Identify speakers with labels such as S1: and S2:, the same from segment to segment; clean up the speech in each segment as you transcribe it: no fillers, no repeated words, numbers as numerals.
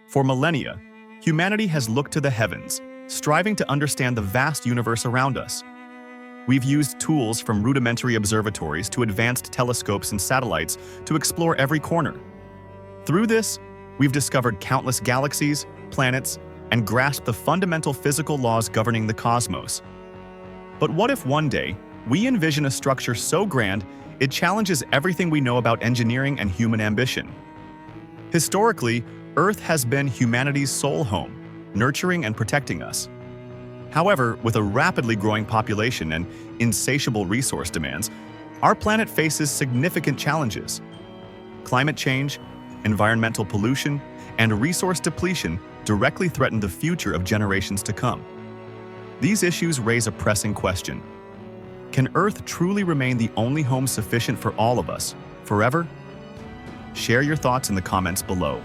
S1: For millennia, humanity has looked to the heavens, striving to understand the vast universe around us. We've used tools from rudimentary observatories to advanced telescopes and satellites to explore every corner. Through this, we've discovered countless galaxies, planets, and grasped the fundamental physical laws governing the cosmos. But what if one day, we envision a structure so grand it challenges everything we know about engineering and human ambition? Historically, Earth has been humanity's sole home, nurturing and protecting us. However, with a rapidly growing population and insatiable resource demands, our planet faces significant challenges. Climate change, environmental pollution, and resource depletion directly threaten the future of generations to come. These issues raise a pressing question. Can Earth truly remain the only home sufficient for all of us, forever? Share your thoughts in the comments below.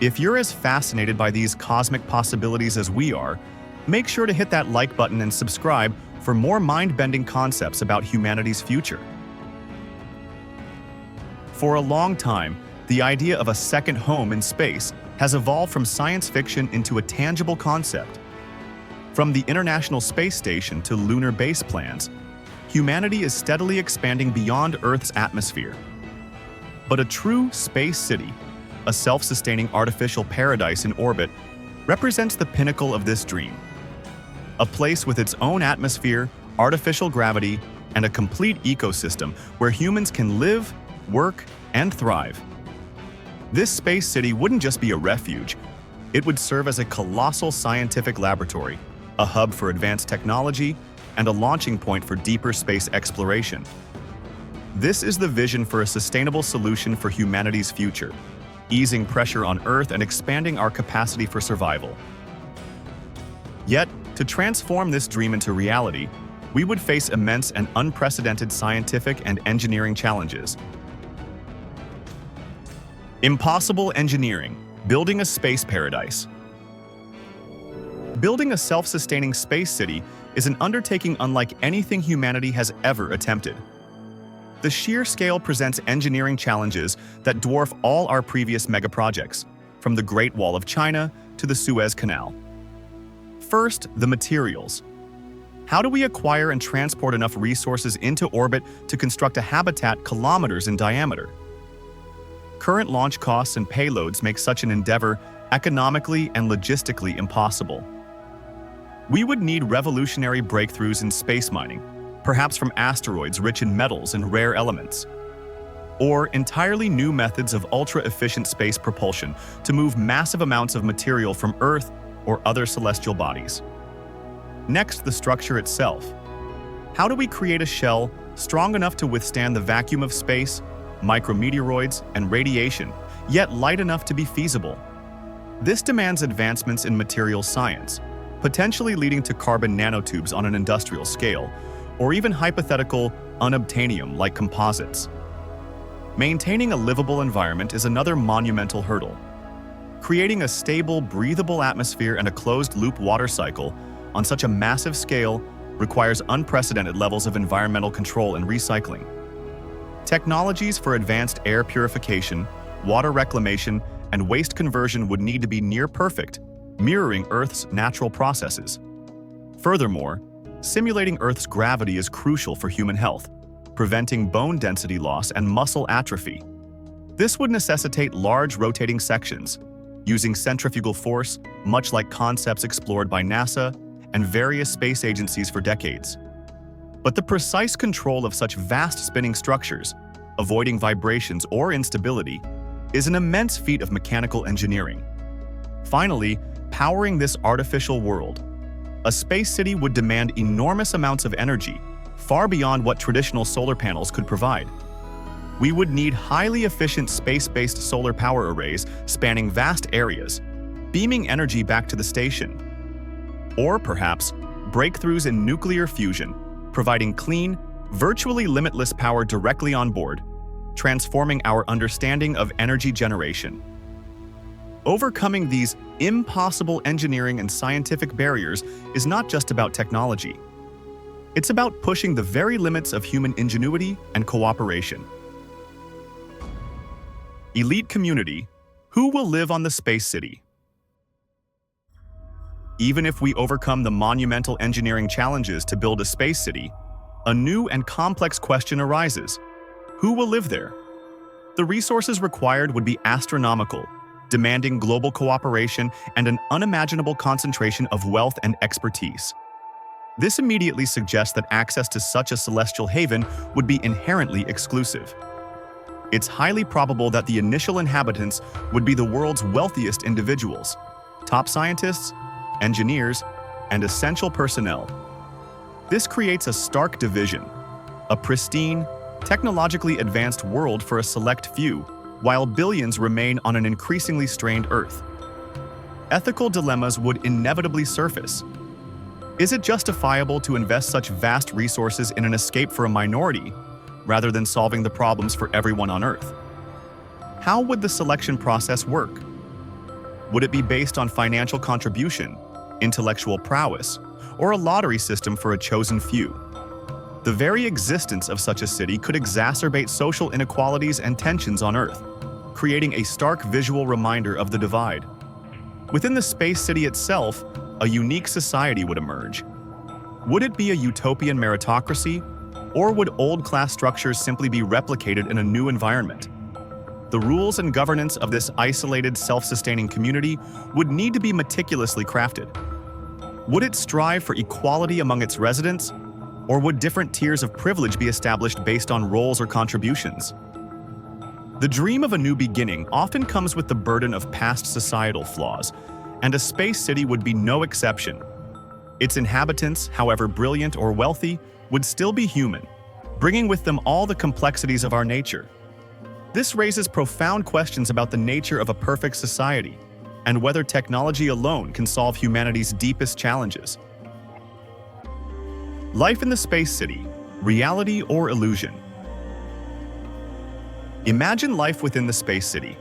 S1: If you're as fascinated by these cosmic possibilities as we are, make sure to hit that like button and subscribe for more mind-bending concepts about humanity's future. For a long time, the idea of a second home in space has evolved from science fiction into a tangible concept. From the International Space Station to lunar base plans, humanity is steadily expanding beyond Earth's atmosphere. But a true space city, a self-sustaining artificial paradise in orbit, represents the pinnacle of this dream. A place with its own atmosphere, artificial gravity, and a complete ecosystem where humans can live, work, and thrive. This space city wouldn't just be a refuge, it would serve as a colossal scientific laboratory, a hub for advanced technology, and a launching point for deeper space exploration. This is the vision for a sustainable solution for humanity's future, easing pressure on Earth and expanding our capacity for survival. Yet, to transform this dream into reality, we would face immense and unprecedented scientific and engineering challenges. Impossible engineering, building a space paradise. Building a self-sustaining space city is an undertaking unlike anything humanity has ever attempted. The sheer scale presents engineering challenges that dwarf all our previous megaprojects, from the Great Wall of China to the Suez Canal. First, the materials. How do we acquire and transport enough resources into orbit to construct a habitat kilometers in diameter? Current launch costs and payloads make such an endeavor economically and logistically impossible. We would need revolutionary breakthroughs in space mining, perhaps from asteroids rich in metals and rare elements, or entirely new methods of ultra-efficient space propulsion to move massive amounts of material from Earth or other celestial bodies. Next, the structure itself. How do we create a shell strong enough to withstand the vacuum of space, micrometeoroids, and radiation, yet light enough to be feasible? This demands advancements in materials science, potentially leading to carbon nanotubes on an industrial scale, or even hypothetical unobtainium-like composites. Maintaining a livable environment is another monumental hurdle. Creating a stable, breathable atmosphere and a closed-loop water cycle on such a massive scale requires unprecedented levels of environmental control and recycling. Technologies for advanced air purification, water reclamation, and waste conversion would need to be near perfect, mirroring Earth's natural processes. Furthermore, simulating Earth's gravity is crucial for human health, preventing bone density loss and muscle atrophy. This would necessitate large rotating sections, using centrifugal force, much like concepts explored by NASA and various space agencies for decades. But the precise control of such vast spinning structures, avoiding vibrations or instability, is an immense feat of mechanical engineering. Finally, powering this artificial world, a space city would demand enormous amounts of energy, far beyond what traditional solar panels could provide. We would need highly efficient space-based solar power arrays spanning vast areas, beaming energy back to the station. Or perhaps, breakthroughs in nuclear fusion, providing clean, virtually limitless power directly on board, transforming our understanding of energy generation. Overcoming these impossible engineering and scientific barriers is not just about technology. It's about pushing the very limits of human ingenuity and cooperation. Elite community, who will live on the space city? Even if we overcome the monumental engineering challenges to build a space city, a new and complex question arises. Who will live there? The resources required would be astronomical, demanding global cooperation and an unimaginable concentration of wealth and expertise. This immediately suggests that access to such a celestial haven would be inherently exclusive. It's highly probable that the initial inhabitants would be the world's wealthiest individuals, top scientists, engineers, and essential personnel. This creates a stark division, a pristine, technologically advanced world for a select few, while billions remain on an increasingly strained Earth. Ethical dilemmas would inevitably surface. Is it justifiable to invest such vast resources in an escape for a minority, rather than solving the problems for everyone on Earth? How would the selection process work? Would it be based on financial contribution, intellectual prowess, or a lottery system for a chosen few? The very existence of such a city could exacerbate social inequalities and tensions on Earth, creating a stark visual reminder of the divide. Within the space city itself, a unique society would emerge. Would it be a utopian meritocracy, or would old-class structures simply be replicated in a new environment? The rules and governance of this isolated, self-sustaining community would need to be meticulously crafted. Would it strive for equality among its residents, or would different tiers of privilege be established based on roles or contributions? The dream of a new beginning often comes with the burden of past societal flaws, and a space city would be no exception. Its inhabitants, however brilliant or wealthy, would still be human, bringing with them all the complexities of our nature. This raises profound questions about the nature of a perfect society, and whether technology alone can solve humanity's deepest challenges. Life in the space city, reality or illusion? Imagine life within the space city,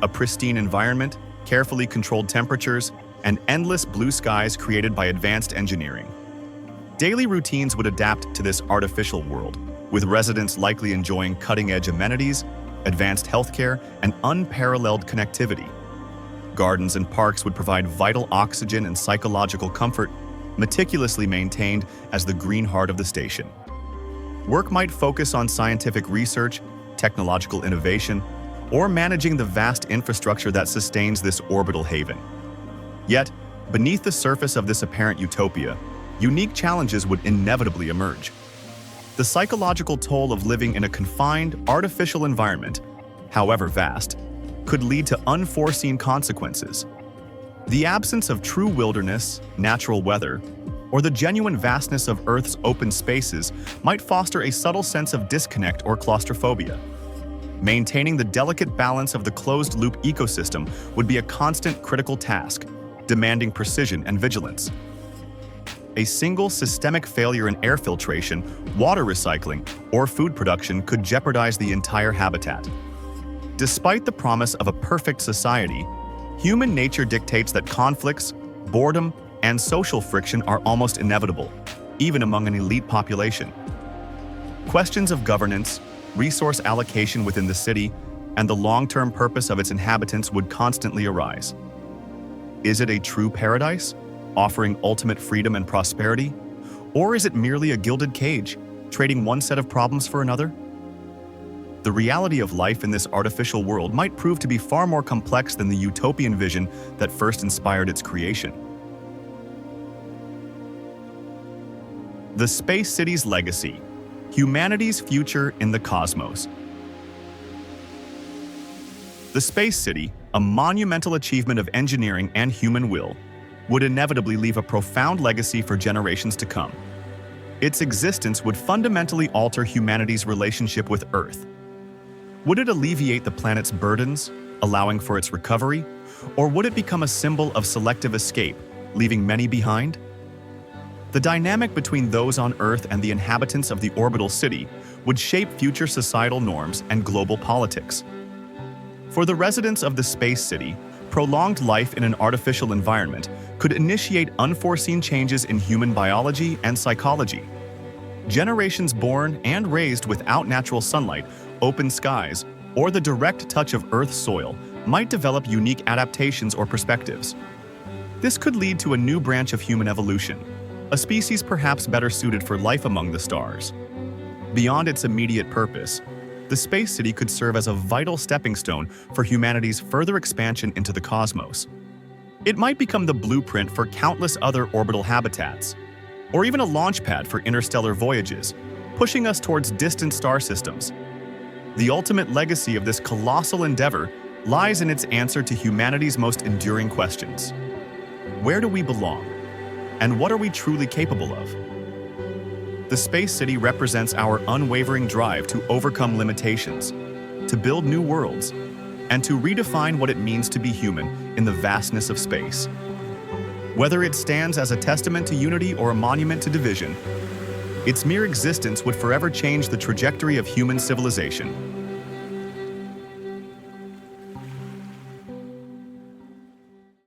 S1: a pristine environment, carefully controlled temperatures, and endless blue skies created by advanced engineering. Daily routines would adapt to this artificial world, with residents likely enjoying cutting-edge amenities, advanced healthcare, and unparalleled connectivity. Gardens and parks would provide vital oxygen and psychological comfort, meticulously maintained as the green heart of the station. Work might focus on scientific research, technological innovation, or managing the vast infrastructure that sustains this orbital haven. Yet, beneath the surface of this apparent utopia, unique challenges would inevitably emerge. The psychological toll of living in a confined, artificial environment, however vast, could lead to unforeseen consequences. The absence of true wilderness, natural weather, or the genuine vastness of Earth's open spaces might foster a subtle sense of disconnect or claustrophobia. Maintaining the delicate balance of the closed-loop ecosystem would be a constant critical task, demanding precision and vigilance. A single systemic failure in air filtration, water recycling, or food production could jeopardize the entire habitat. Despite the promise of a perfect society, human nature dictates that conflicts, boredom, and social friction are almost inevitable, even among an elite population. Questions of governance, resource allocation within the city, and the long-term purpose of its inhabitants would constantly arise. Is it a true paradise, offering ultimate freedom and prosperity? Or is it merely a gilded cage, trading one set of problems for another? The reality of life in this artificial world might prove to be far more complex than the utopian vision that first inspired its creation. The space city's legacy, humanity's future in the cosmos. The space city, a monumental achievement of engineering and human will, would inevitably leave a profound legacy for generations to come. Its existence would fundamentally alter humanity's relationship with Earth. Would it alleviate the planet's burdens, allowing for its recovery, or would it become a symbol of selective escape, leaving many behind? The dynamic between those on Earth and the inhabitants of the orbital city would shape future societal norms and global politics. For the residents of the space city, prolonged life in an artificial environment could initiate unforeseen changes in human biology and psychology. Generations born and raised without natural sunlight, open skies, or the direct touch of Earth's soil might develop unique adaptations or perspectives. This could lead to a new branch of human evolution, a species perhaps better suited for life among the stars. Beyond its immediate purpose, the space city could serve as a vital stepping stone for humanity's further expansion into the cosmos. It might become the blueprint for countless other orbital habitats, or even a launch pad for interstellar voyages, pushing us towards distant star systems. The ultimate legacy of this colossal endeavor lies in its answer to humanity's most enduring questions. Where do we belong? And what are we truly capable of? The space city represents our unwavering drive to overcome limitations, to build new worlds, and to redefine what it means to be human in the vastness of space. Whether it stands as a testament to unity or a monument to division, its mere existence would forever change the trajectory of human civilization.